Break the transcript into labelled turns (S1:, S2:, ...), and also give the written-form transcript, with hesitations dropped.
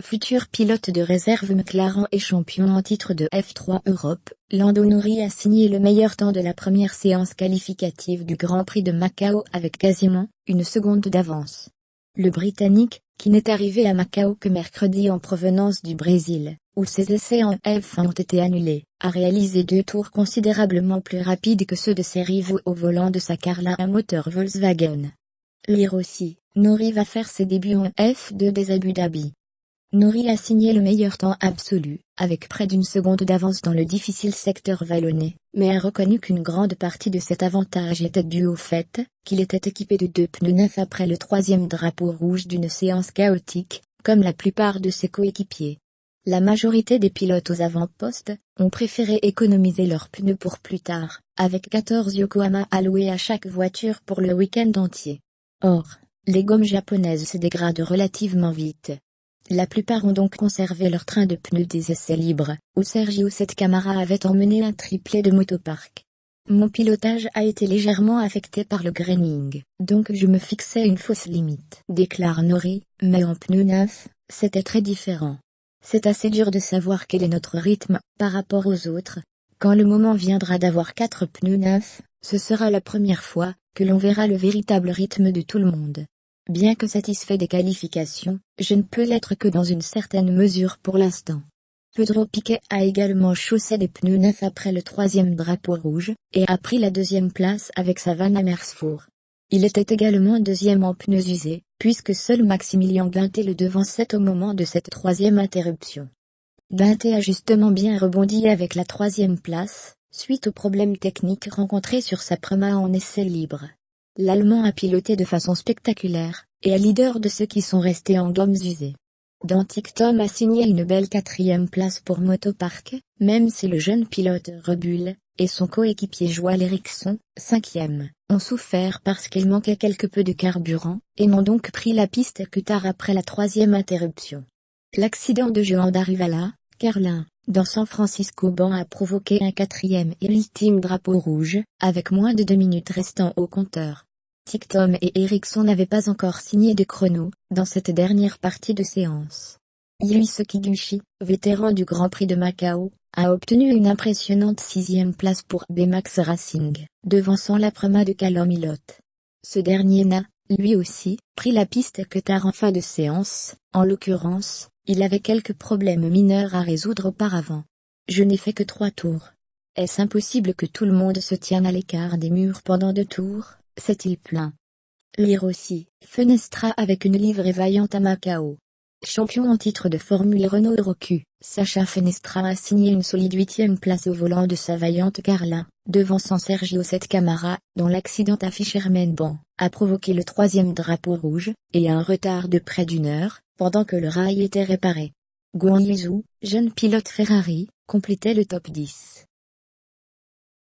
S1: Futur pilote de réserve McLaren et champion en titre de F3 Europe, Lando Norris a signé le meilleur temps de la première séance qualificative du Grand Prix de Macao avec quasiment une seconde d'avance. Le Britannique, qui n'est arrivé à Macao que mercredi en provenance du Brésil, où ses essais en F1 ont été annulés, a réalisé 2 tours considérablement plus rapides que ceux de ses rivaux au volant de sa Carlin à moteur Volkswagen. Lire aussi, Norris va faire ses débuts en F2 des Abu Dhabi. Norris a signé le meilleur temps absolu, avec près d'une seconde d'avance dans le difficile secteur vallonné, mais a reconnu qu'une grande partie de cet avantage était due au fait qu'il était équipé de 2 pneus neufs après le 3e drapeau rouge d'une séance chaotique, comme la plupart de ses coéquipiers. La majorité des pilotes aux avant-postes ont préféré économiser leurs pneus pour plus tard, avec 14 Yokohama alloués à chaque voiture pour le week-end entier. Or, les gommes japonaises se dégradent relativement vite. La plupart ont donc conservé leur train de pneus des essais libres, où Sergio Sette Camara avait emmené un triplé de motopark. Mon pilotage a été légèrement affecté par le graining, donc je me fixais une fausse limite, déclare Norris, mais en pneus neufs, c'était très différent. C'est assez dur de savoir quel est notre rythme par rapport aux autres. Quand le moment viendra d'avoir 4 pneus neufs, ce sera la première fois que l'on verra le véritable rythme de tout le monde. Bien que satisfait des qualifications, je ne peux l'être que dans une certaine mesure pour l'instant. Pedro Piquet a également chaussé des pneus neufs après le 3e drapeau rouge, et a pris la 2e place avec sa Van Amersfoort. Il était également 2e en pneus usés, puisque seul Maximilien Bunté le devançait au moment de cette 3e interruption. Bunté a justement bien rebondi avec la 3e place, suite aux problèmes techniques rencontrés sur sa Prema en essai libre. L'Allemand a piloté de façon spectaculaire, et est leader de ceux qui sont restés en gommes usées. Dantic Tom a signé une belle 4e place pour Motopark, même si le jeune pilote Red Bull, et son coéquipier Joel Eriksson, 5e, ont souffert parce qu'il manquait quelque peu de carburant, et n'ont donc pris la piste que tard après la 3e interruption. L'accident de Joan Darrivala, Carlin, dans San Francisco Ban a provoqué un 4e et ultime drapeau rouge, avec moins de 2 minutes restant au compteur. Tom et Eriksson n'avaient pas encore signé de chrono, dans cette dernière partie de séance. Yusuke Kiguchi, vétéran du Grand Prix de Macao, a obtenu une impressionnante 6e place pour BMAX Racing, devançant la Prema de Callum Ilott. Ce dernier n'a, lui aussi, pris la piste que tard en fin de séance, en l'occurrence, il avait quelques problèmes mineurs à résoudre auparavant. Je n'ai fait que 3 tours. Est-ce impossible que tout le monde se tienne à l'écart des murs pendant 2 tours, s'est-il plaint. Lire aussi, Fenestra avec une livrée vaillante à Macao. Champion en titre de Formule Renault Euroq, Sacha Fenestra a signé une solide 8e place au volant de sa vaillante Carlin, devançant Sergio Sette Camara, dont l'accident à Fisherman Ban a provoqué le 3e drapeau rouge, et un retard de près d'1 heure, pendant que le rail était réparé. Guan Yu Zhou, jeune pilote Ferrari, complétait le top 10.